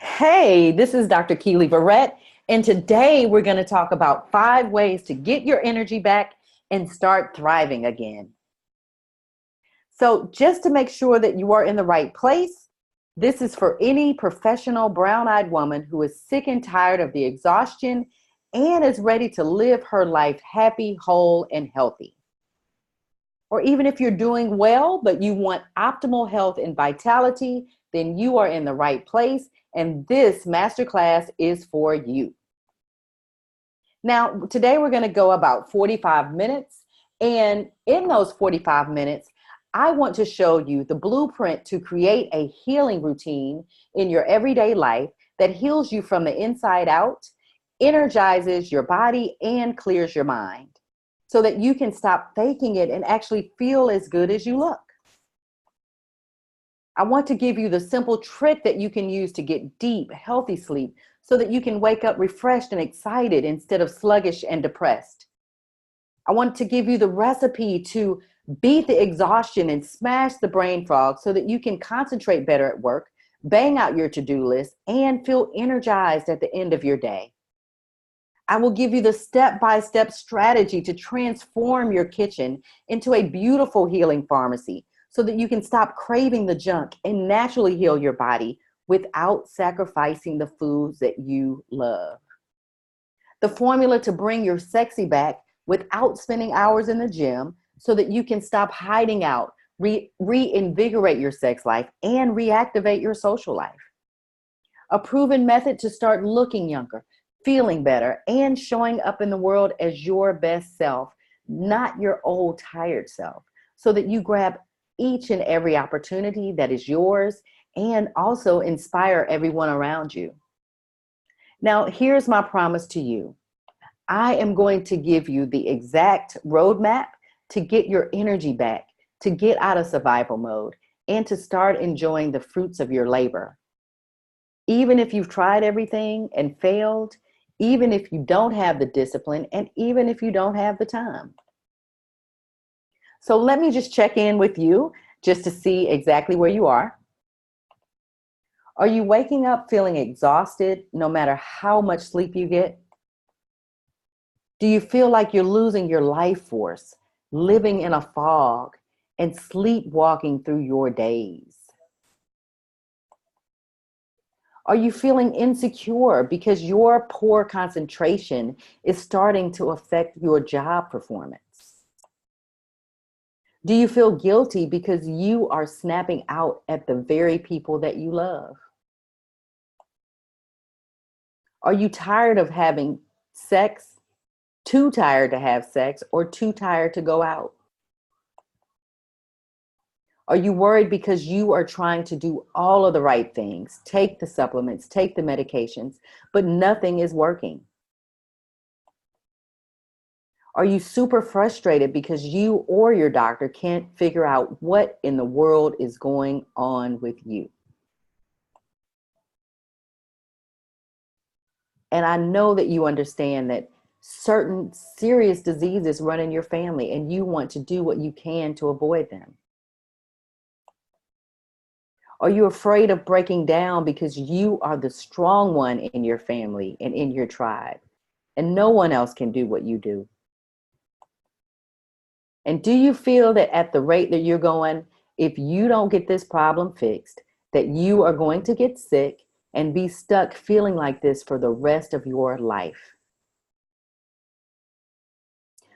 Hey, this is Dr. Keely Barrett, and today we're going to talk about 5 ways to get your energy back and start thriving again. So, just to make sure that you are in the right place, this is for any professional brown eyed woman who is sick and tired of the exhaustion and is ready to live her life happy, whole, and healthy. Or even if you're doing well, but you want optimal health and vitality, then you are in the right place. And this masterclass is for you. Now, today we're going to go about 45 minutes. And in those 45 minutes, I want to show you the blueprint to create a healing routine in your everyday life that heals you from the inside out, energizes your body, and clears your mind so that you can stop faking it and actually feel as good as you look. I want to give you the simple trick that you can use to get deep, healthy sleep so that you can wake up refreshed and excited instead of sluggish and depressed. I want to give you the recipe to beat the exhaustion and smash the brain fog so that you can concentrate better at work, bang out your to-do list, and feel energized at the end of your day. I will give you the step-by-step strategy to transform your kitchen into a beautiful healing pharmacy so that you can stop craving the junk and naturally heal your body without sacrificing the foods that you love. The formula to bring your sexy back without spending hours in the gym so that you can stop hiding out, reinvigorate your sex life, and reactivate your social life. A proven method to start looking younger, feeling better, and showing up in the world as your best self, not your old tired self, so that you grab each and every opportunity that is yours and also inspire everyone around you. Now, here's my promise to you. I am going to give you the exact roadmap to get your energy back, to get out of survival mode, and to start enjoying the fruits of your labor. Even if you've tried everything and failed, even if you don't have the discipline, and even if you don't have the time. So let me just check in with you just to see exactly where you are. Are you waking up feeling exhausted no matter how much sleep you get? Do you feel like you're losing your life force, living in a fog, and sleepwalking through your days? Are you feeling insecure because your poor concentration is starting to affect your job performance? Do you feel guilty because you are snapping out at the very people that you love? Are you tired of having sex, too tired to have sex, or too tired to go out? Are you worried because you are trying to do all of the right things, take the supplements, take the medications, but nothing is working? Are you super frustrated because you or your doctor can't figure out what in the world is going on with you? And I know that you understand that certain serious diseases run in your family and you want to do what you can to avoid them. Are you afraid of breaking down because you are the strong one in your family and in your tribe, and no one else can do what you do? And do you feel that at the rate that you're going, if you don't get this problem fixed, that you are going to get sick and be stuck feeling like this for the rest of your life?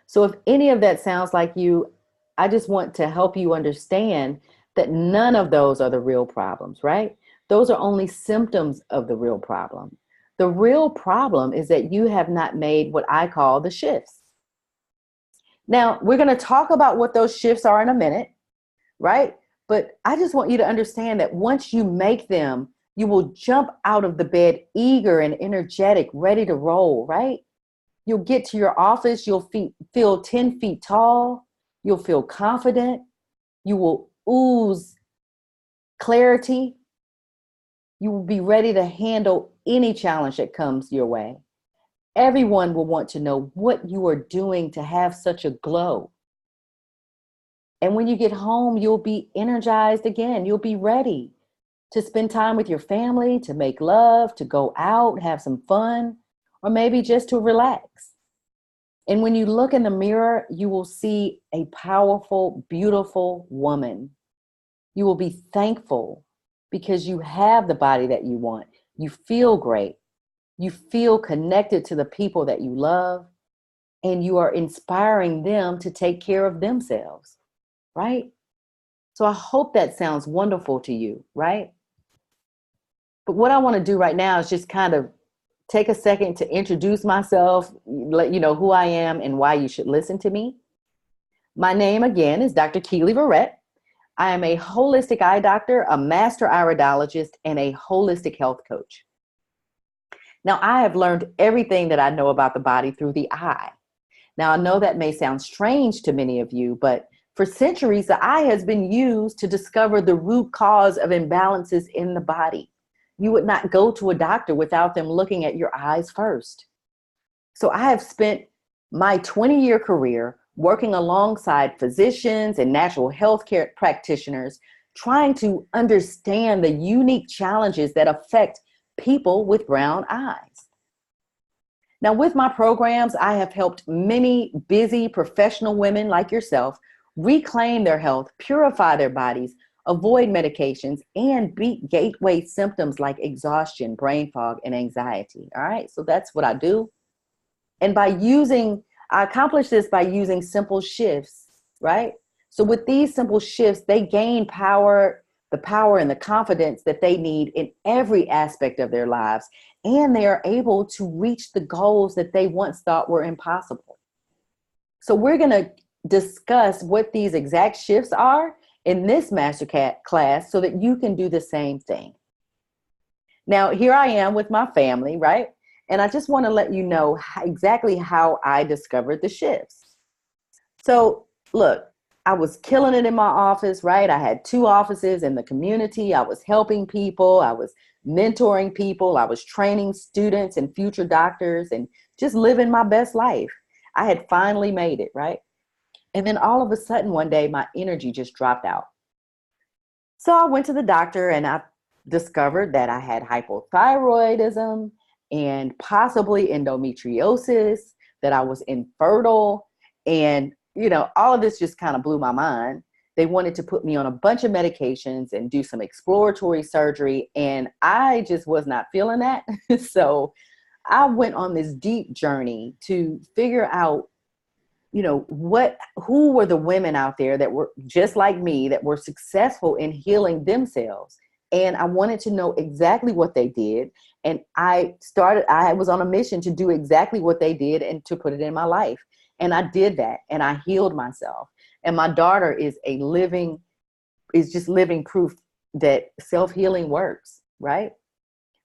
So if any of that sounds like you, I just want to help you understand that none of those are the real problems, right? Those are only symptoms of the real problem. The real problem is that you have not made what I call the shifts. Now, we're going to talk about what those shifts are in a minute, right? But I just want you to understand that once you make them, you will jump out of the bed eager and energetic, ready to roll, right? You'll get to your office, you'll feel 10 feet tall, you'll feel confident, you will ooze clarity, you will be ready to handle any challenge that comes your way. Everyone will want to know what you are doing to have such a glow. And when you get home, you'll be energized again. You'll be ready to spend time with your family, to make love, to go out, have some fun, or maybe just to relax. And when you look in the mirror, you will see a powerful, beautiful woman. You will be thankful because you have the body that you want. You feel great. You feel connected to the people that you love, and you are inspiring them to take care of themselves, right? So I hope that sounds wonderful to you, right? But what I want to do right now is just kind of take a second to introduce myself, let you know who I am and why you should listen to me. My name again is Dr. Keely Verrett. I am a holistic eye doctor, a master iridologist, and a holistic health coach. Now, I have learned everything that I know about the body through the eye. Now, I know that may sound strange to many of you, but for centuries, the eye has been used to discover the root cause of imbalances in the body. You would not go to a doctor without them looking at your eyes first. So I have spent my 20-year career working alongside physicians and natural health care practitioners, trying to understand the unique challenges that affect people with brown eyes. Now, with my programs, I have helped many busy professional women like yourself reclaim their health, purify their bodies, avoid medications, and beat gateway symptoms like exhaustion, brain fog, and anxiety. All right, so that's what I do. And I accomplish this by using simple shifts, right? So with these simple shifts, they gain the power and the confidence that they need in every aspect of their lives. And they are able to reach the goals that they once thought were impossible. So we're going to discuss what these exact shifts are in this master class so that you can do the same thing. Now, here I am with my family, right? And I just want to let you know exactly how I discovered the shifts. So look, I was killing it in my office, right? I had 2 offices in the community. I was helping people. I was mentoring people. I was training students and future doctors and just living my best life. I had finally made it, right? And then all of a sudden one day, my energy just dropped out. So I went to the doctor and I discovered that I had hypothyroidism and possibly endometriosis, that I was infertile. And, all of this just kind of blew my mind. They wanted to put me on a bunch of medications and do some exploratory surgery. And I just was not feeling that. So I went on this deep journey to figure out, who were the women out there that were just like me, that were successful in healing themselves. And I wanted to know exactly what they did. And I was on a mission to do exactly what they did and to put it in my life. And I did that, and I healed myself. And my daughter is just living proof that self-healing works, right?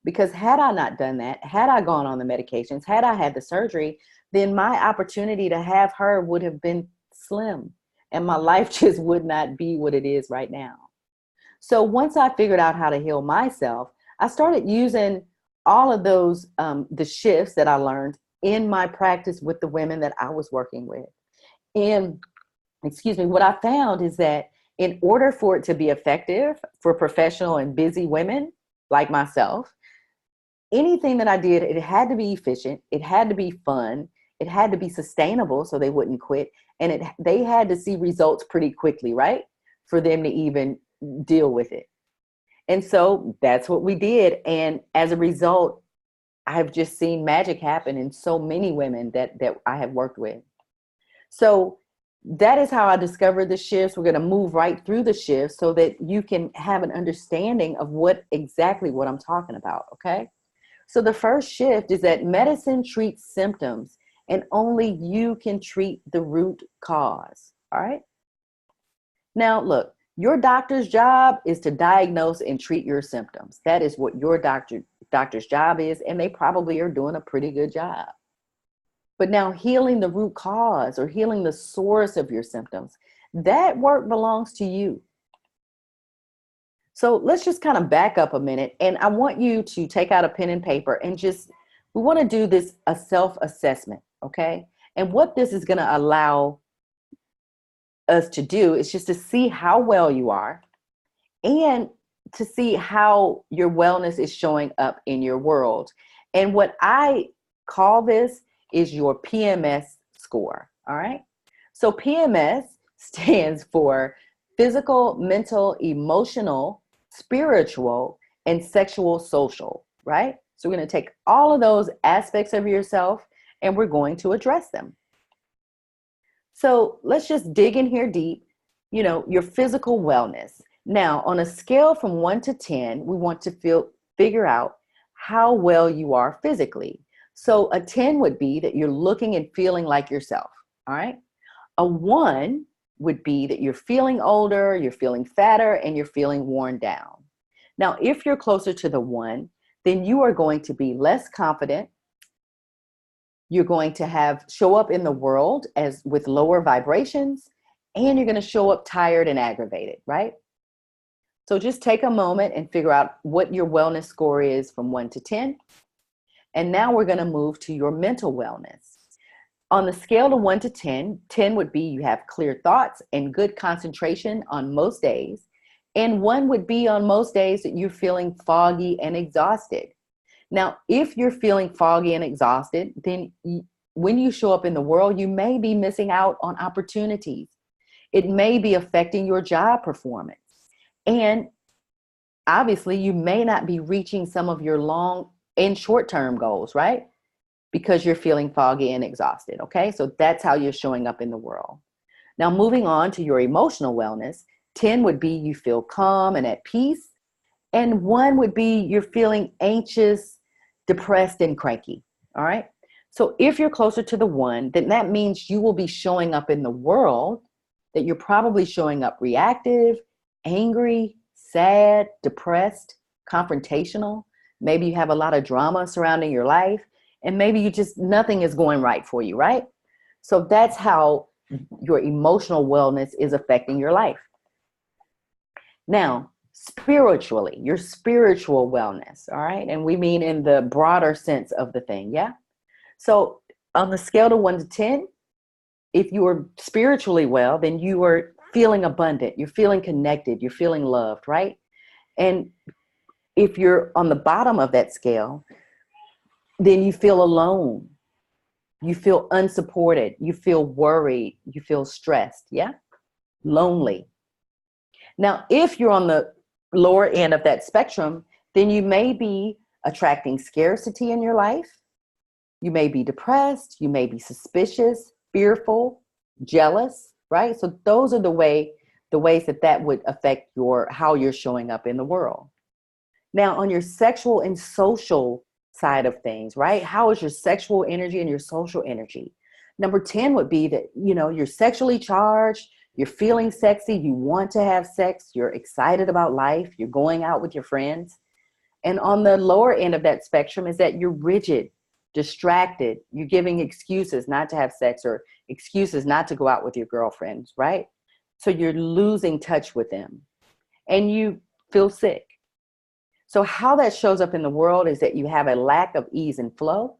Because had I not done that, had I gone on the medications, had I had the surgery, then my opportunity to have her would have been slim. And my life just would not be what it is right now. So once I figured out how to heal myself, I started using all of those, the shifts that I learned in my practice with the women that I was working with. And what I found is that in order for it to be effective for professional and busy women like myself, anything that I did, it had to be efficient, it had to be fun, it had to be sustainable so they wouldn't quit, and they had to see results pretty quickly, right? For them to even deal with it. And so that's what we did. And as a result, I've just seen magic happen in so many women that I have worked with. So that is how I discovered the shifts. We're going to move right through the shifts so that you can have an understanding of exactly what I'm talking about, okay? So the first shift is that medicine treats symptoms and only you can treat the root cause, all right? Now, look, your doctor's job is to diagnose and treat your symptoms. That is what your doctor's job is, and they probably are doing a pretty good job. But now healing the root cause or healing the source of your symptoms, that work belongs to you. So let's just kind of back up a minute, and I want you to take out a pen and paper and we want to do a self-assessment, okay? And what this is going to allow us to do is just to see how well you are and to see how your wellness is showing up in your world. And what I call this is your PMS score. All right. So PMS stands for physical, mental, emotional, spiritual, and sexual social, right? So we're going to take all of those aspects of yourself and we're going to address them. So let's just dig in here deep, your physical wellness. Now, on a scale from 1 to 10, we want to figure out how well you are physically. So a 10 would be that you're looking and feeling like yourself, all right? A 1 would be that you're feeling older, you're feeling fatter, and you're feeling worn down. Now, if you're closer to the 1, then you are going to be less confident. You're going to show up in the world as with lower vibrations, and you're going to show up tired and aggravated, right? So just take a moment and figure out what your wellness score is from 1 to 10. And now we're going to move to your mental wellness. On the scale of 1 to 10, 10 would be you have clear thoughts and good concentration on most days. And 1 would be on most days that you're feeling foggy and exhausted. Now, if you're feeling foggy and exhausted, then when you show up in the world, you may be missing out on opportunities. It may be affecting your job performance. And obviously, you may not be reaching some of your long and short-term goals, right? Because you're feeling foggy and exhausted, okay? So that's how you're showing up in the world. Now, moving on to your emotional wellness, 10 would be you feel calm and at peace. And 1 would be you're feeling anxious, depressed, and cranky, all right? So if you're closer to the 1, then that means you will be showing up in the world that you're probably showing up reactive, angry, sad, depressed, confrontational. Maybe you have a lot of drama surrounding your life, and maybe nothing is going right for you, right? So that's how your emotional wellness is affecting your life. Now, spiritually, your spiritual wellness, all right? And we mean in the broader sense of the thing, yeah? So on the scale of 1 to 10, if you are spiritually well, then you are feeling abundant, you're feeling connected, you're feeling loved, right? And if you're on the bottom of that scale, then you feel alone, you feel unsupported, you feel worried, you feel stressed, yeah? Lonely. Now, if you're on the lower end of that spectrum, then you may be attracting scarcity in your life. You may be depressed, you may be suspicious, fearful, jealous, right? So those are the ways that would affect how you're showing up in the world. Now, on your sexual and social side of things, right? How is your sexual energy and your social energy? Number 10 would be that, you're sexually charged, you're feeling sexy, you want to have sex, you're excited about life, you're going out with your friends. And on the lower end of that spectrum is that you're rigid, distracted, you're giving excuses not to have sex or excuses not to go out with your girlfriends, right? So you're losing touch with them and you feel sick. So how that shows up in the world is that you have a lack of ease and flow.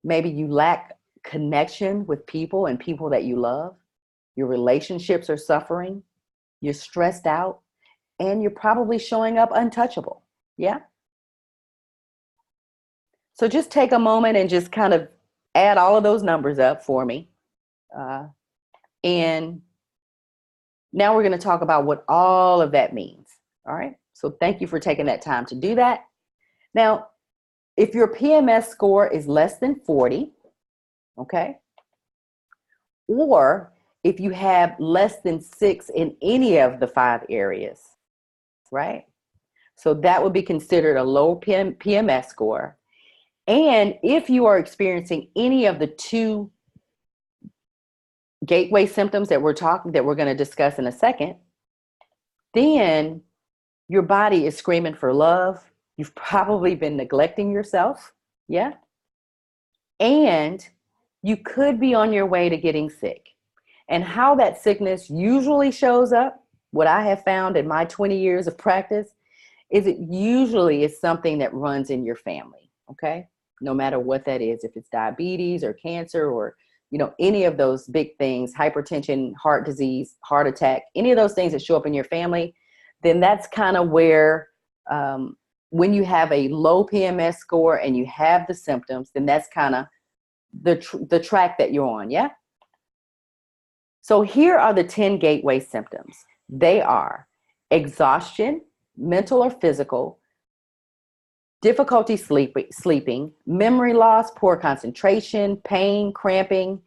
Maybe you lack connection with people and people that you love. Your relationships are suffering. You're stressed out and you're probably showing up untouchable. Yeah. So just take a moment and just kind of add all of those numbers up for me. And now we're going to talk about what all of that means. All right. So thank you for taking that time to do that. Now, if your PMS score is less than 40, okay, or if you have less than 6 in any of the 5 areas, right? So that would be considered a low PMS score. And if you are experiencing any of the 2 gateway symptoms that we're going to discuss in a second, then your body is screaming for love. You've probably been neglecting yourself. Yeah. And you could be on your way to getting sick. And how that sickness usually shows up, what I have found in my 20 years of practice, is it usually is something that runs in your family. Okay. No matter what that is, if it's diabetes or cancer or, any of those big things, hypertension, heart disease, heart attack, any of those things that show up in your family, then that's kind of where, when you have a low PMS score and you have the symptoms, then that's kind of the track that you're on. Yeah. So here are the 10 gateway symptoms. They are exhaustion, mental or physical, difficulty sleeping, memory loss, poor concentration, pain, cramping,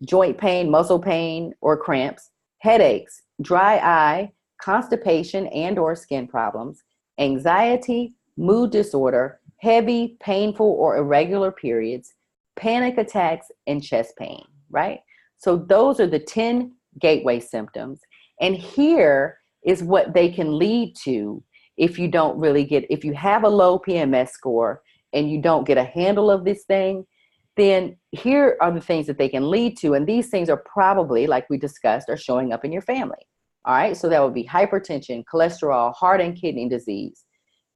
joint pain, muscle pain or cramps, headaches, dry eye, constipation and or skin problems, anxiety, mood disorder, heavy, painful or irregular periods, panic attacks, and chest pain, right? So those are the 10 gateway symptoms. And here is what they can lead to if you don't really if you have a low PMS score and you don't get a handle of this thing, then here are the things that they can lead to. And these things are probably, like we discussed, are showing up in your family. All right. So that would be hypertension, cholesterol, heart and kidney disease,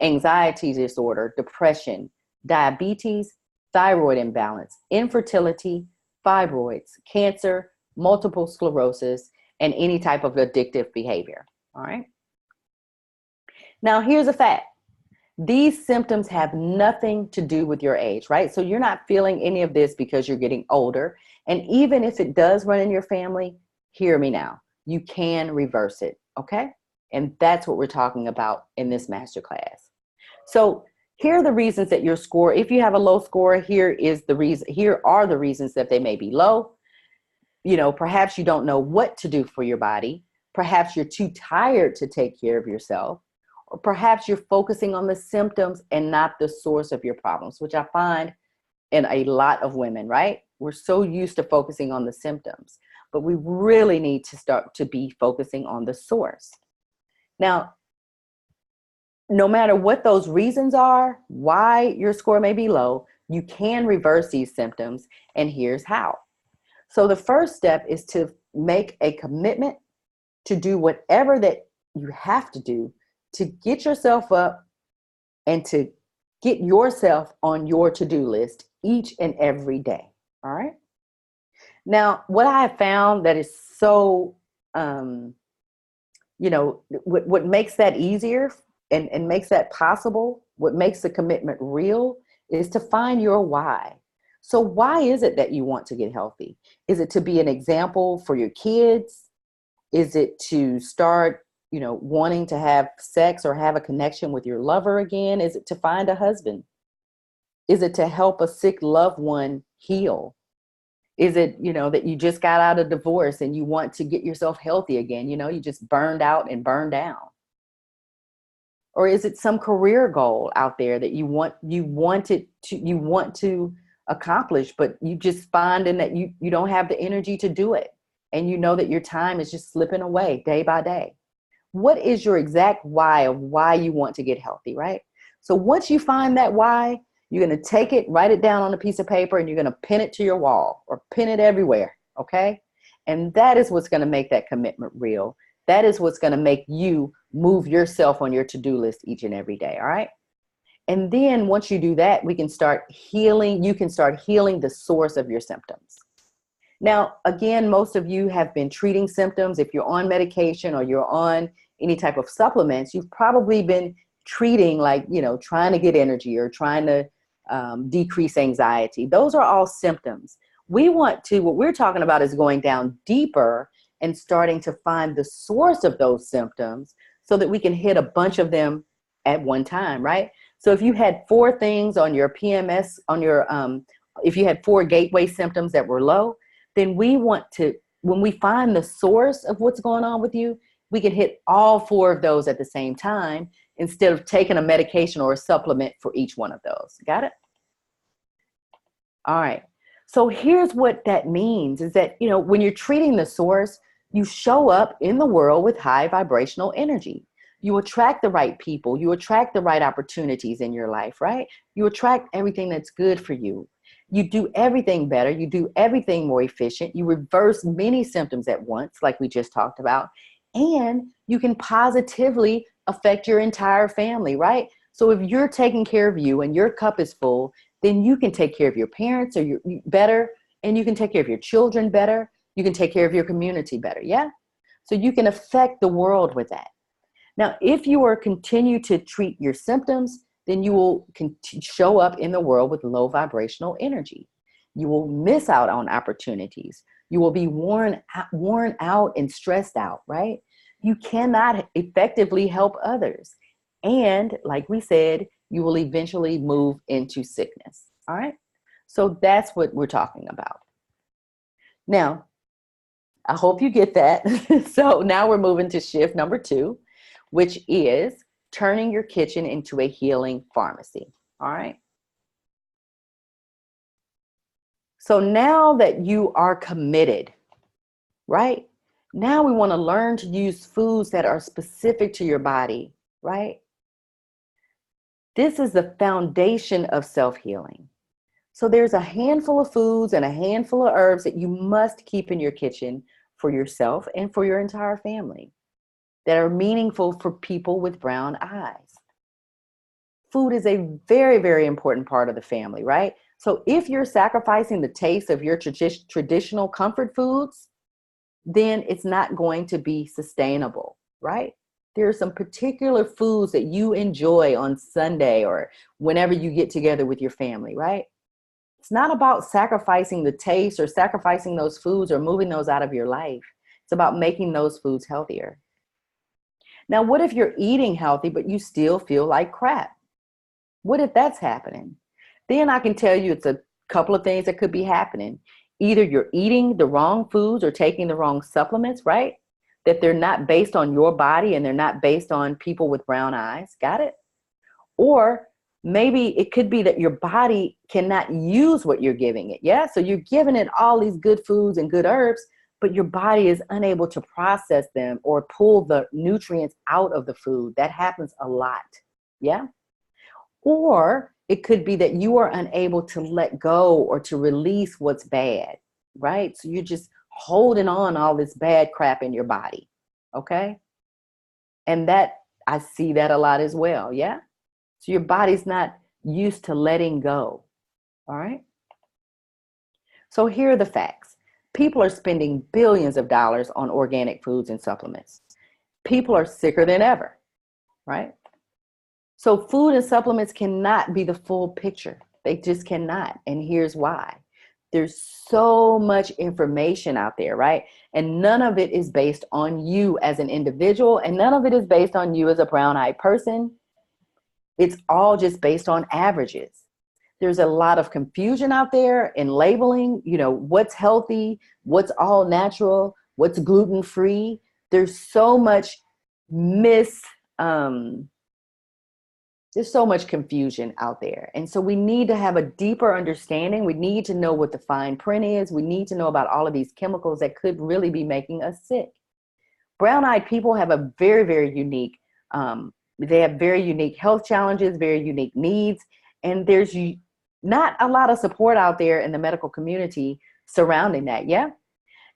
anxiety disorder, depression, diabetes, thyroid imbalance, infertility, fibroids, cancer, multiple sclerosis, and any type of addictive behavior. All right. Now, here's a fact. These symptoms have nothing to do with your age, right? So you're not feeling any of this because you're getting older. And even if it does run in your family, hear me now, you can reverse it, okay? And that's what we're talking about in this masterclass. So here are the reasons that your score, if you have a low score, here are the reasons that they may be low. You know, perhaps you don't know what to do for your body. Perhaps you're too tired to take care of yourself. Or perhaps you're focusing on the symptoms and not the source of your problems, which I find in a lot of women, right? We're so used to focusing on the symptoms, but we really need to start to be focusing on the source. Now, no matter what those reasons are, why your score may be low, you can reverse these symptoms, and here's how. So the first step is to make a commitment to do whatever that you have to do to get yourself up and to get yourself on your to-do list each and every day. All right. Now, what I have found that is so, what makes that easier and makes that possible, what makes the commitment real is to find your why. So why is it that you want to get healthy? Is it to be an example for your kids? Is it to start wanting to have sex or have a connection with your lover again? Is it to find a husband? Is it to help a sick loved one heal? Is it, that you just got out of divorce and you want to get yourself healthy again? You just burned out and burned down. Or is it some career goal out there that you want to accomplish, but you just finding that you don't have the energy to do it. And you know that your time is just slipping away day by day. What is your exact why of why you want to get healthy, right? So once you find that why, you're going to take it, write it down on a piece of paper, and you're going to pin it to your wall or pin it everywhere, okay? And that is what's going to make that commitment real. That is what's going to make you move yourself on your to-do list each and every day, all right? And then once you do that, we can start healing. You can start healing the source of your symptoms. Now, again, most of you have been treating symptoms. If you're on medication or you're on any type of supplements, you've probably been treating trying to get energy or trying to decrease anxiety. Those are all symptoms. What we're talking about is going down deeper and starting to find the source of those symptoms so that we can hit a bunch of them at one time, right? So if you had 4 things on your PMS, if you had 4 gateway symptoms that were low, then when we find the source of what's going on with you, we can hit all 4 of those at the same time instead of taking a medication or a supplement for each one of those. Got it? All right. So here's what that means is that, when you're treating the source, you show up in the world with high vibrational energy. You attract the right people. You attract the right opportunities in your life, right? You attract everything that's good for you. You do everything better. You do everything more efficient. You reverse many symptoms at once, like we just talked about. And you can positively affect your entire family, right? So if you're taking care of you and your cup is full, then you can take care of your parents better, and you can take care of your children better. You can take care of your community better, yeah? So you can affect the world with that. Now, if you are continue to treat your symptoms, then you will show up in the world with low vibrational energy. You will miss out on opportunities. You will be worn out and stressed out, right? You cannot effectively help others. And like we said, you will eventually move into sickness. All right. So that's what we're talking about. Now, I hope you get that. So now we're moving to shift number 2, which is turning your kitchen into a healing pharmacy. All right. So now that you are committed, right? Now we want to learn to use foods that are specific to your body, right? This is the foundation of self-healing. So there's a handful of foods and a handful of herbs that you must keep in your kitchen for yourself and for your entire family that are meaningful for people with brown eyes. Food is a very, very important part of the family, right? So if you're sacrificing the taste of your traditional comfort foods, then it's not going to be sustainable, right? There are some particular foods that you enjoy on Sunday or whenever you get together with your family, right? It's not about sacrificing the taste or sacrificing those foods or moving those out of your life. It's about making those foods healthier. Now, what if you're eating healthy, but you still feel like crap? What if that's happening? Then I can tell you it's a couple of things that could be happening. Either you're eating the wrong foods or taking the wrong supplements, right? That they're not based on your body and they're not based on people with brown eyes. Got it? Or maybe it could be that your body cannot use what you're giving it. Yeah. So you're giving it all these good foods and good herbs, but your body is unable to process them or pull the nutrients out of the food. That happens a lot. Yeah. Or it could be that you are unable to let go or to release what's bad, right? So you're just holding on all this bad crap in your body. Okay. And that, I see that a lot as well. Yeah. So your body's not used to letting go. All right. So here are the facts. People are spending billions of dollars on organic foods and supplements. People are sicker than ever, right? So food and supplements cannot be the full picture. They just cannot. And here's why. There's so much information out there, right? And none of it is based on you as an individual, and none of it is based on you as a brown-eyed person. It's all just based on averages. There's a lot of confusion out there in labeling, what's healthy, what's all natural, what's gluten-free. There's so much there's so much confusion out there. And so we need to have a deeper understanding. We need to know what the fine print is. We need to know about all of these chemicals that could really be making us sick. Brown-eyed people have a very, very unique, they have very unique health challenges, very unique needs. And there's not a lot of support out there in the medical community surrounding that. Yeah.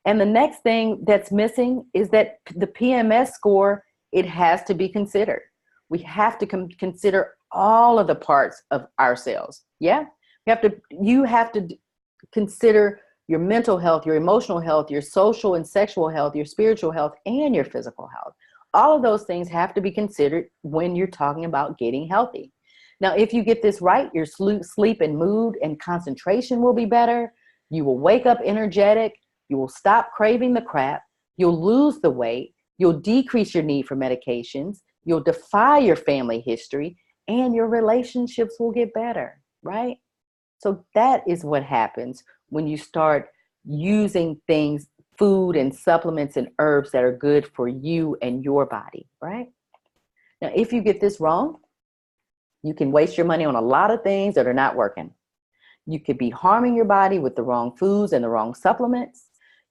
And the next thing that's missing is that the PMS score, it has to be considered. We have to consider all of the parts of ourselves. Yeah. You have to consider your mental health, your emotional health, your social and sexual health, your spiritual health, and your physical health. All of those things have to be considered when you're talking about getting healthy. Now, if you get this right, your sleep and mood and concentration will be better. You will wake up energetic. You will stop craving the crap. You'll lose the weight. You'll decrease your need for medications. You'll defy your family history, and your relationships will get better, right? So that is what happens when you start using things, food and supplements and herbs that are good for you and your body, right? Now, if you get this wrong, you can waste your money on a lot of things that are not working. You could be harming your body with the wrong foods and the wrong supplements.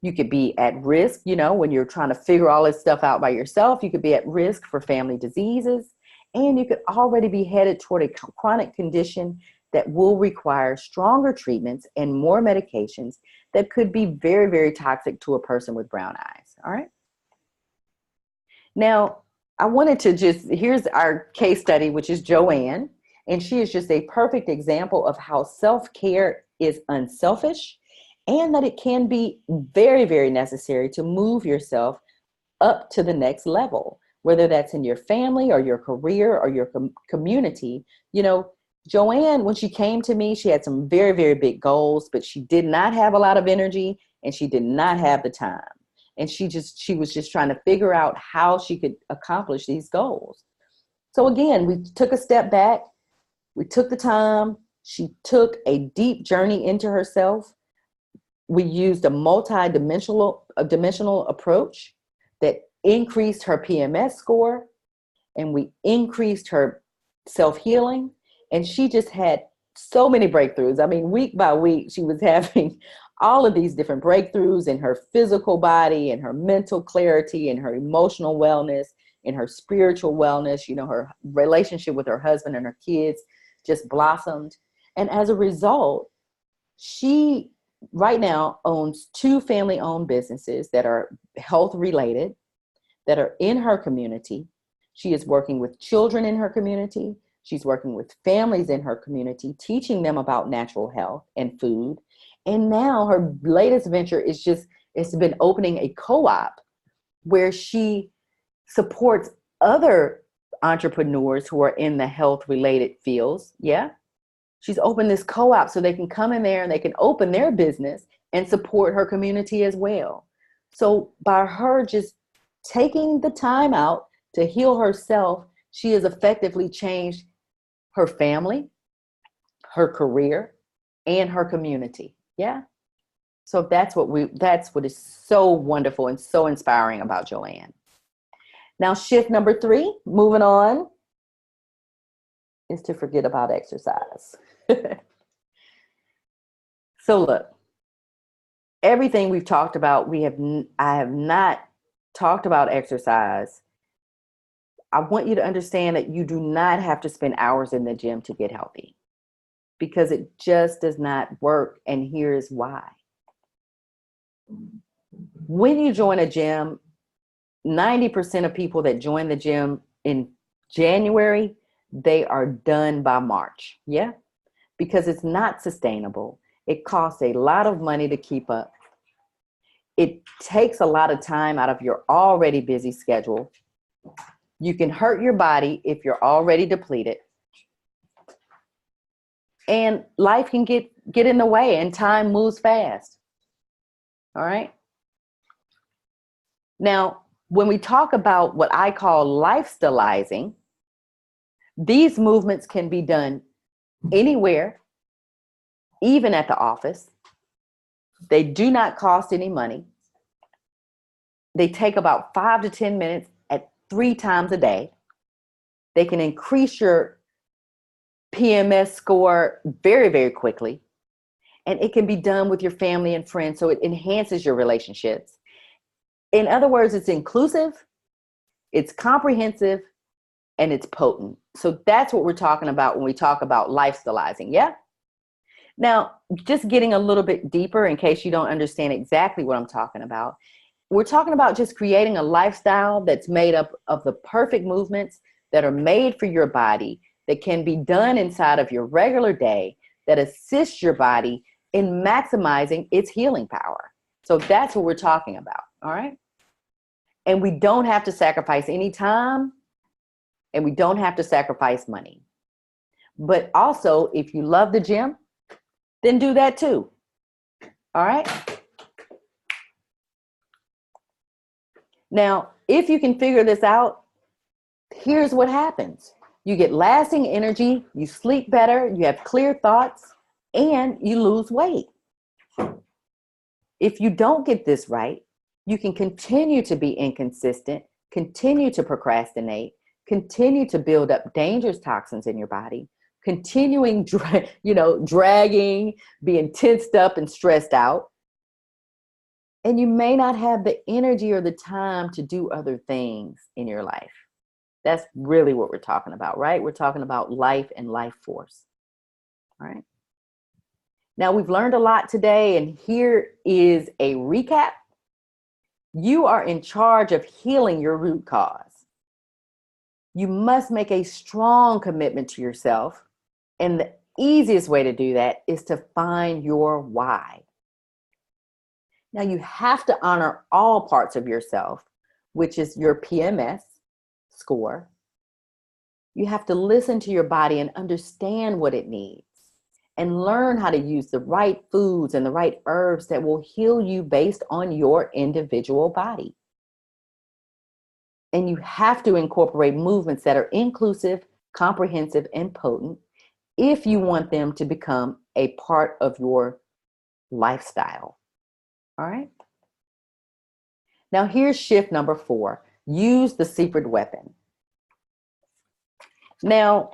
You could be at risk, when you're trying to figure all this stuff out by yourself. You could be at risk for family diseases. And you could already be headed toward a chronic condition that will require stronger treatments and more medications that could be very, very toxic to a person with brown eyes. All right. Now, I wanted to here's our case study, which is Joanne. And she is just a perfect example of how self-care is unselfish, and that it can be very, very necessary to move yourself up to the next level whether that's in your family or your career or your community. You know, Joanne, when she came to me, she had some very, very big goals, but she did not have a lot of energy and she did not have the time. And she was just trying to figure out how she could accomplish these goals. So again, we took a step back. We took the time. She took a deep journey into herself. We used a dimensional approach that increased her PMS score, and we increased her self-healing. And she just had so many breakthroughs. I mean, week by week, she was having all of these different breakthroughs in her physical body, and her mental clarity, and her emotional wellness, and her spiritual wellness. You know, her relationship with her husband and her kids just blossomed. And as a result, she right now owns 2 family-owned businesses that are health related, that are in her community. She is working with children in her community. She's working with families in her community, teaching them about natural health and food. And now her latest venture it's been opening a co-op where she supports other entrepreneurs who are in the health related fields. Yeah. She's opened this co-op so they can come in there and they can open their business and support her community as well. So by her just taking the time out to heal herself, she has effectively changed her family, her career, and her community. Yeah. So that's what is so wonderful and so inspiring about Joanne. Now, shift number 3, moving on, is to forget about exercise. So look, everything we've talked about, I have not talked about exercise. I want you to understand that you do not have to spend hours in the gym to get healthy, because it just does not work. And here's why. When you join a gym, 90% of people that join the gym in January, they are done by March. Yeah. Because it's not sustainable. It costs a lot of money to keep up. It takes a lot of time out of your already busy schedule. You can hurt your body if you're already depleted. And life can get in the way, and time moves fast. All right. Now, when we talk about what I call lifestylizing, these movements can be done anywhere, even at the office. They do not cost any money. They take about 5 to 10 minutes at 3 times a day. They can increase your PMS score very, very quickly. And it can be done with your family and friends, so it enhances your relationships. In other words, it's inclusive, it's comprehensive, and it's potent. So that's what we're talking about when we talk about lifestylizing. Yeah. Now, just getting a little bit deeper in case you don't understand exactly what I'm talking about. We're talking about just creating a lifestyle that's made up of the perfect movements that are made for your body, that can be done inside of your regular day, that assist your body in maximizing its healing power. So that's what we're talking about. All right. And we don't have to sacrifice any time, and we don't have to sacrifice money. But also, if you love the gym, then do that too. All right. Now, if you can figure this out, here's what happens. You get lasting energy, you sleep better, you have clear thoughts, and you lose weight. If you don't get this right, you can continue to be inconsistent, continue to procrastinate, continue to build up dangerous toxins in your body, continuing, dragging, being tensed up and stressed out. And you may not have the energy or the time to do other things in your life. That's really what we're talking about, right? We're talking about life and life force. All right. Now, we've learned a lot today, and here is a recap. You are in charge of healing your root cause. You must make a strong commitment to yourself. And the easiest way to do that is to find your why. Now, you have to honor all parts of yourself, which is your PMS, score. You have to listen to your body and understand what it needs and learn how to use the right foods and the right herbs that will heal you based on your individual body. And you have to incorporate movements that are inclusive, comprehensive, and potent if you want them to become a part of your lifestyle. All right. Now here's shift number 4. Use the secret weapon. Now,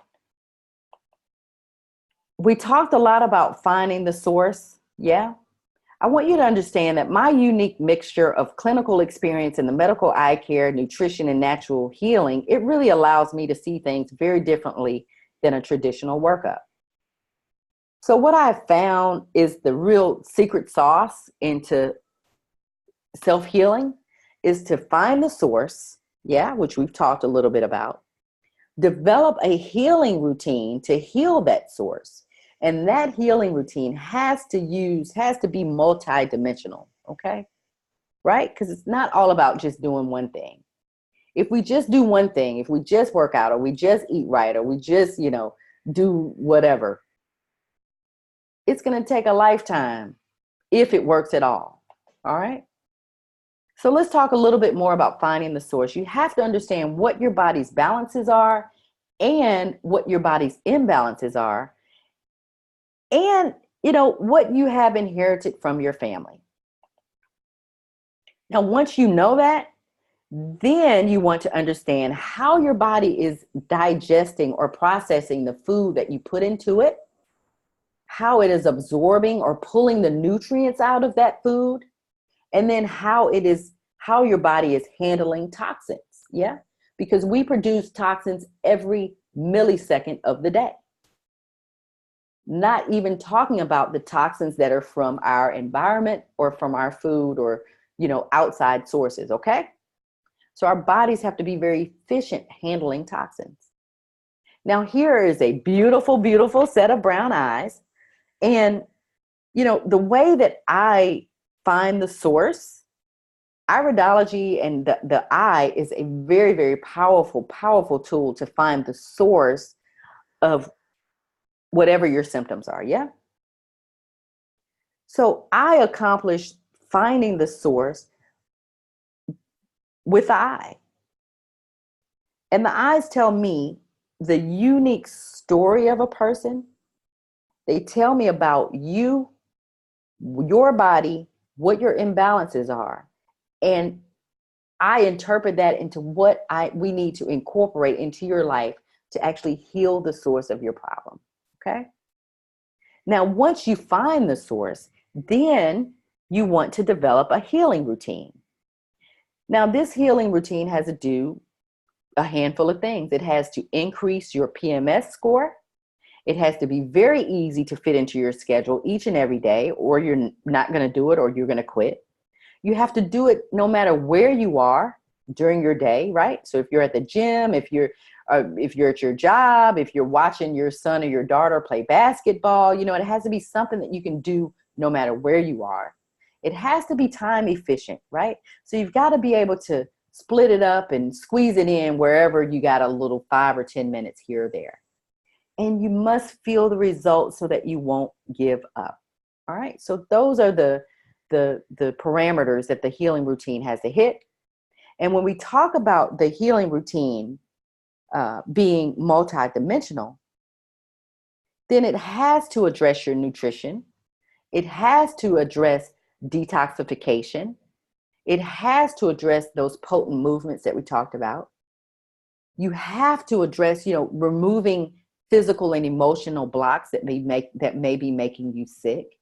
we talked a lot about finding the source. Yeah. I want you to understand that my unique mixture of clinical experience in the medical eye care, nutrition, and natural healing, it really allows me to see things very differently than a traditional workup. So what I've found is the real secret sauce into self-healing is to find the source, which we've talked a little bit about, develop a healing routine to heal that source. And that healing routine has to be multidimensional, okay? Right? Because it's not all about just doing one thing. If we just do one thing, if we just work out or we just eat right or we just, do whatever, it's going to take a lifetime if it works at all. All right? So let's talk a little bit more about finding the source. You have to understand what your body's balances are and what your body's imbalances are, and what you have inherited from your family. Now, once you know that, then you want to understand how your body is digesting or processing the food that you put into it, how it is absorbing or pulling the nutrients out of that food, and then how your body is handling toxins. Yeah, because we produce toxins every millisecond of the day. Not even talking about the toxins that are from our environment or from our food or, outside sources, okay? So our bodies have to be very efficient handling toxins. Now here is a beautiful, beautiful set of brown eyes. And, the way that I find the source, iridology and the eye is a very, very powerful, powerful tool to find the source of whatever your symptoms are, yeah? So I accomplished finding the source with the eye. And the eyes tell me the unique story of a person. They tell me about you, your body, what your imbalances are. And I interpret that into what we need to incorporate into your life to actually heal the source of your problem. Okay. Now, once you find the source, then you want to develop a healing routine. Now, this healing routine has to do a handful of things. It has to increase your PMS score. It has to be very easy to fit into your schedule each and every day, or you're not going to do it, or you're going to quit. You have to do it no matter where you are during your day, right? So if you're at the gym, if you're at your job, if you're watching your son or your daughter play basketball, it has to be something that you can do no matter where you are. It has to be time efficient, right? So you've got to be able to split it up and squeeze it in wherever you got a little 5 or 10 minutes here or there. And you must feel the results so that you won't give up. All right. So those are the parameters that the healing routine has to hit. And when we talk about the healing routine being multidimensional, then it has to address your nutrition. It has to address detoxification. It has to address those potent movements that we talked about. You have to address, removing physical and emotional blocks that may be making you sick.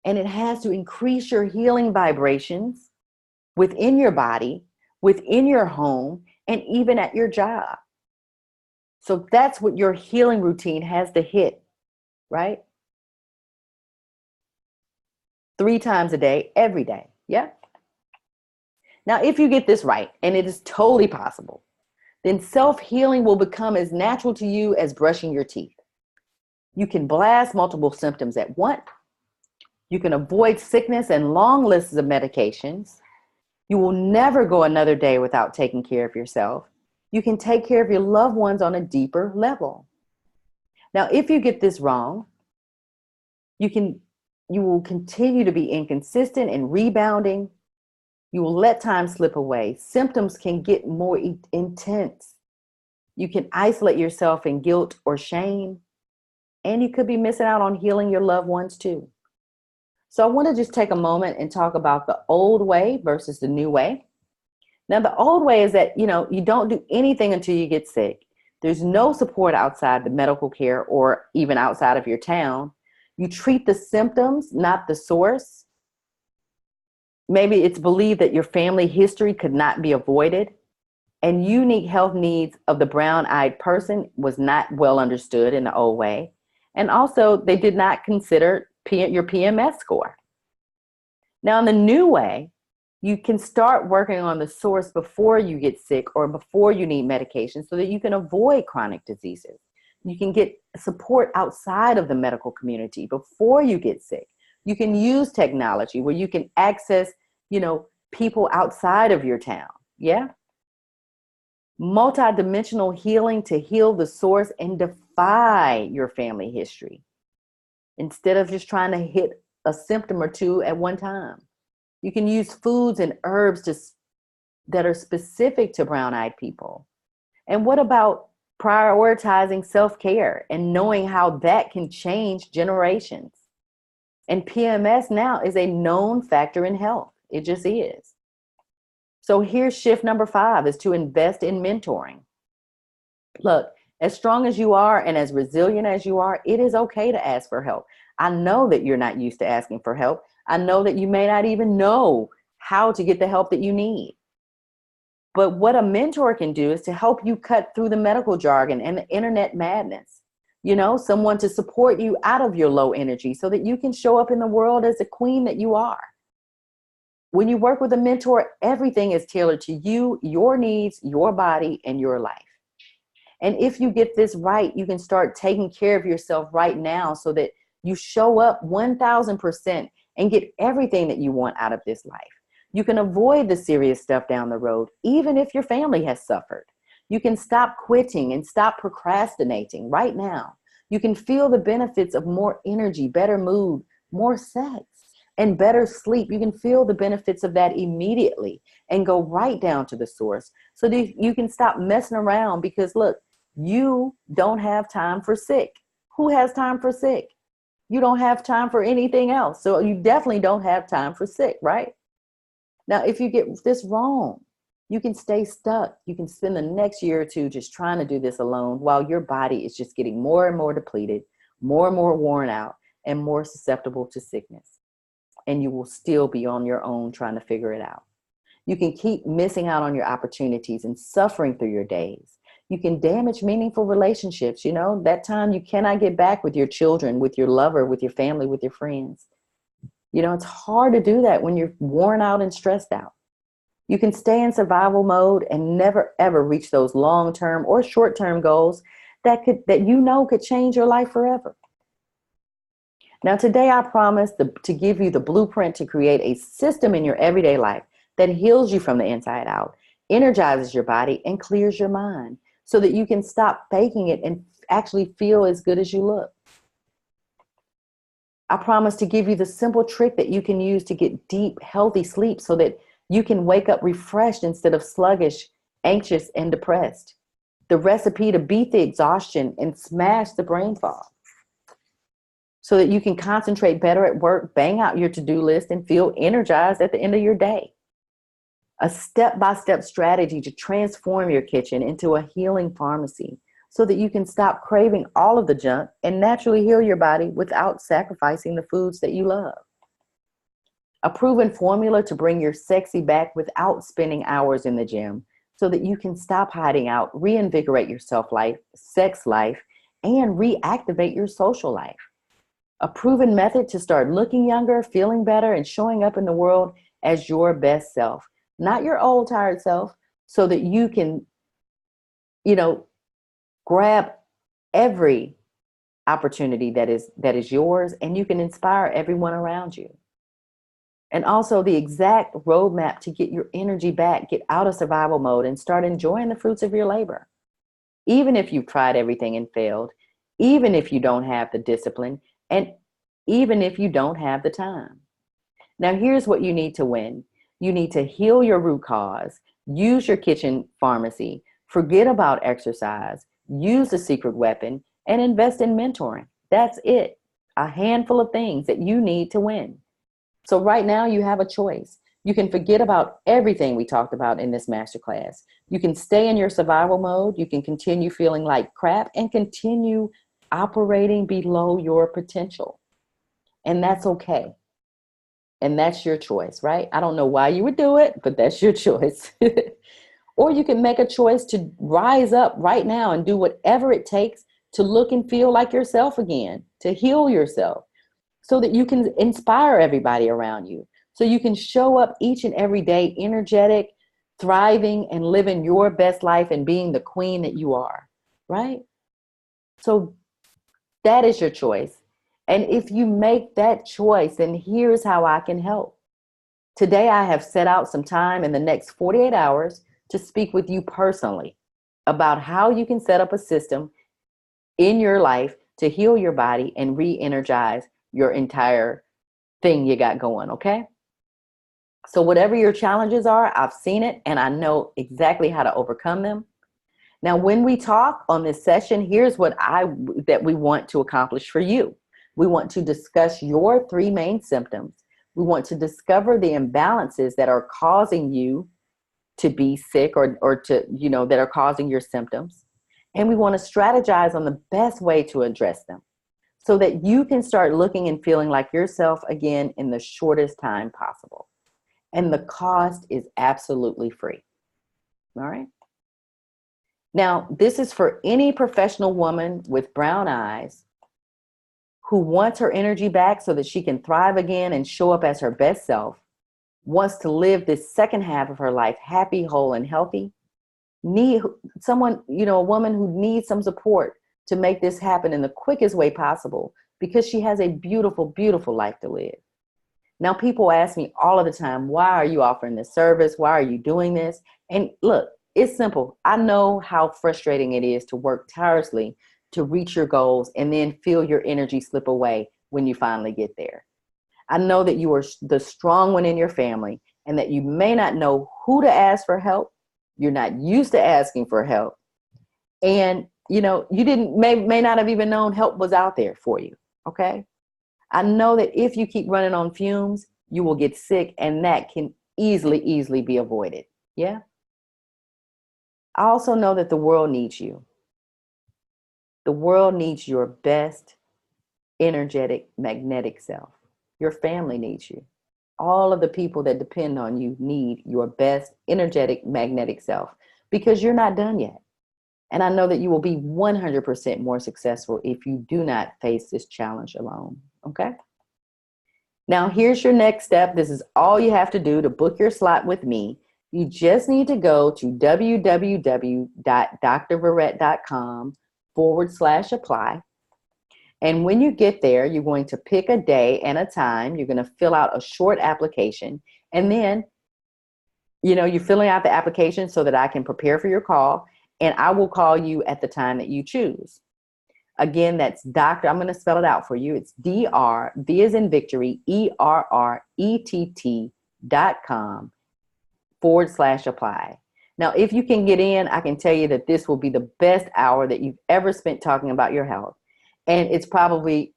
And it has to increase your healing vibrations within your body, within your home, and even at your job. So that's what your healing routine has to hit, right? 3 times a day, every day. Yeah. Now, if you get this right, and it is totally possible, then self-healing will become as natural to you as brushing your teeth. You can blast multiple symptoms at once. You can avoid sickness and long lists of medications. You will never go another day without taking care of yourself. You can take care of your loved ones on a deeper level. Now, if you get this wrong, you can you will continue to be inconsistent and rebounding. You will let time slip away. Symptoms can get more intense. You can isolate yourself in guilt or shame, and you could be missing out on healing your loved ones too. So I want to just take a moment and talk about the old way versus the new way. Now, the old way is that, you don't do anything until you get sick. There's no support outside the medical care or even outside of your town. You treat the symptoms, not the source. Maybe it's believed that your family history could not be avoided, and unique health needs of the brown-eyed person was not well understood in the old way. And also, they did not consider your PMS score. Now, in the new way, you can start working on the source before you get sick or before you need medication so that you can avoid chronic diseases. You can get support outside of the medical community before you get sick. You can use technology where you can access, people outside of your town. Yeah. Multidimensional healing to heal the source and defy your family history instead of just trying to hit a symptom or two at one time. You can use foods and herbs that are specific to brown-eyed people. And what about prioritizing self-care and knowing how that can change generations? And PMS now is a known factor in health. It just is. So here's shift number 5 is to invest in mentoring. Look, as strong as you are and as resilient as you are, it is okay to ask for help. I know that you're not used to asking for help. I know that you may not even know how to get the help that you need. But what a mentor can do is to help you cut through the medical jargon and the internet madness. Someone to support you out of your low energy so that you can show up in the world as the queen that you are. When you work with a mentor, everything is tailored to you, your needs, your body, and your life. And if you get this right, you can start taking care of yourself right now so that you show up 1000% and get everything that you want out of this life. You can avoid the serious stuff down the road, even if your family has suffered. You can stop quitting and stop procrastinating right now. You can feel the benefits of more energy, better mood, more sex, and better sleep. You can feel the benefits of that immediately and go right down to the source so that you can stop messing around because, look, you don't have time for sick. Who has time for sick? You don't have time for anything else. So you definitely don't have time for sick, right? Now, if you get this wrong, you can stay stuck. You can spend the next year or two just trying to do this alone while your body is just getting more and more depleted, more and more worn out, and more susceptible to sickness. And you will still be on your own trying to figure it out. You can keep missing out on your opportunities and suffering through your days. You can damage meaningful relationships. That time you cannot get back with your children, with your lover, with your family, with your friends. It's hard to do that when you're worn out and stressed out. You can stay in survival mode and never, ever reach those long-term or short-term goals that could change your life forever. Now, today I promise to give you the blueprint to create a system in your everyday life that heals you from the inside out, energizes your body, and clears your mind so that you can stop faking it and actually feel as good as you look. I promise to give you the simple trick that you can use to get deep, healthy sleep so that you can wake up refreshed instead of sluggish, anxious, and depressed. The recipe to beat the exhaustion and smash the brain fog so that you can concentrate better at work, bang out your to-do list, and feel energized at the end of your day. A step-by-step strategy to transform your kitchen into a healing pharmacy so that you can stop craving all of the junk and naturally heal your body without sacrificing the foods that you love. A proven formula to bring your sexy back without spending hours in the gym so that you can stop hiding out, reinvigorate your self-life, sex life, and reactivate your social life. A proven method to start looking younger, feeling better, and showing up in the world as your best self, not your old, tired self, so that you can, grab every opportunity that is yours and you can inspire everyone around you. And also the exact roadmap to get your energy back, get out of survival mode, and start enjoying the fruits of your labor. Even if you've tried everything and failed, even if you don't have the discipline, and even if you don't have the time. Now, here's what you need to win. You need to heal your root cause, use your kitchen pharmacy, forget about exercise, use the secret weapon, and invest in mentoring. That's it. A handful of things that you need to win. So right now you have a choice. You can forget about everything we talked about in this masterclass. You can stay in your survival mode. You can continue feeling like crap and continue operating below your potential. And that's okay. And that's your choice, right? I don't know why you would do it, but that's your choice. Or you can make a choice to rise up right now and do whatever it takes to look and feel like yourself again, to heal yourself, so that you can inspire everybody around you, so you can show up each and every day energetic, thriving, and living your best life and being the queen that you are, right? So that is your choice. And if you make that choice, then here's how I can help. Today, I have set out some time in the next 48 hours to speak with you personally about how you can set up a system in your life to heal your body and re-energize your entire thing you got going, okay? So whatever your challenges are, I've seen it and I know exactly how to overcome them. Now, when we talk on this session, here's that we want to accomplish for you. We want to discuss your 3 main symptoms. We want to discover the imbalances that are causing you to be sick or to, that are causing your symptoms. And we want to strategize on the best way to address them so that you can start looking and feeling like yourself again in the shortest time possible. And the cost is absolutely free. All right. Now, this is for any professional woman with brown eyes who wants her energy back so that she can thrive again and show up as her best self, wants to live this second half of her life happy, whole, and healthy, need someone, a woman who needs some support to make this happen in the quickest way possible because she has a beautiful, beautiful life to live. Now, people ask me all of the time, why are you offering this service? Why are you doing this? And look, it's simple. I know how frustrating it is to work tirelessly to reach your goals and then feel your energy slip away when you finally get there. I know that you are the strong one in your family and that you may not know who to ask for help. You're not used to asking for help. And, you may not have even known help was out there for you. Okay. I know that if you keep running on fumes, you will get sick, and that can easily be avoided. Yeah. I also know that the world needs you. The world needs your best, energetic, magnetic self. Your family needs you. All of the people that depend on you need your best, energetic, magnetic self because you're not done yet. And I know that you will be 100% more successful if you do not face this challenge alone. Okay? Now, here's your next step. This is all you have to do to book your slot with me. You just need to go to www.drverette.com/apply. And when you get there, you're going to pick a day and a time. You're going to fill out a short application. And then, you're filling out the application so that I can prepare for your call. And I will call you at the time that you choose. Again, that's I'm going to spell it out for you. It's DR, V as in Victory, ERRETT.com/apply. Now, if you can get in, I can tell you that this will be the best hour that you've ever spent talking about your health. And it's probably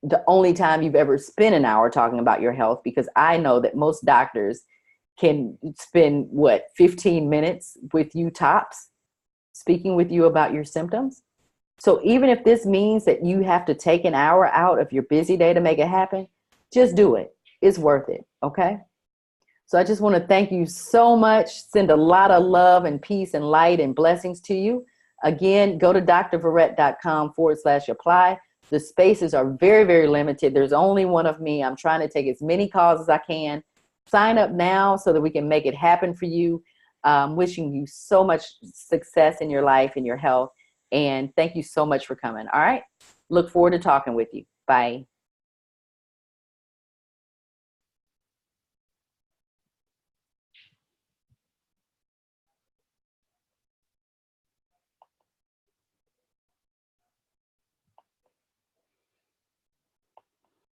the only time you've ever spent an hour talking about your health, because I know that most doctors can spend, 15 minutes with you tops, speaking with you about your symptoms. So even if this means that you have to take an hour out of your busy day to make it happen, just do it. It's worth it, okay? So I just want to thank you so much. Send a lot of love and peace and light and blessings to you. Again, go to drverette.com/apply. The spaces are very, very limited. There's only one of me. I'm trying to take as many calls as I can. Sign up now so that we can make it happen for you. Wishing you so much success in your life and your health. And thank you so much for coming. All right. Look forward to talking with you. Bye.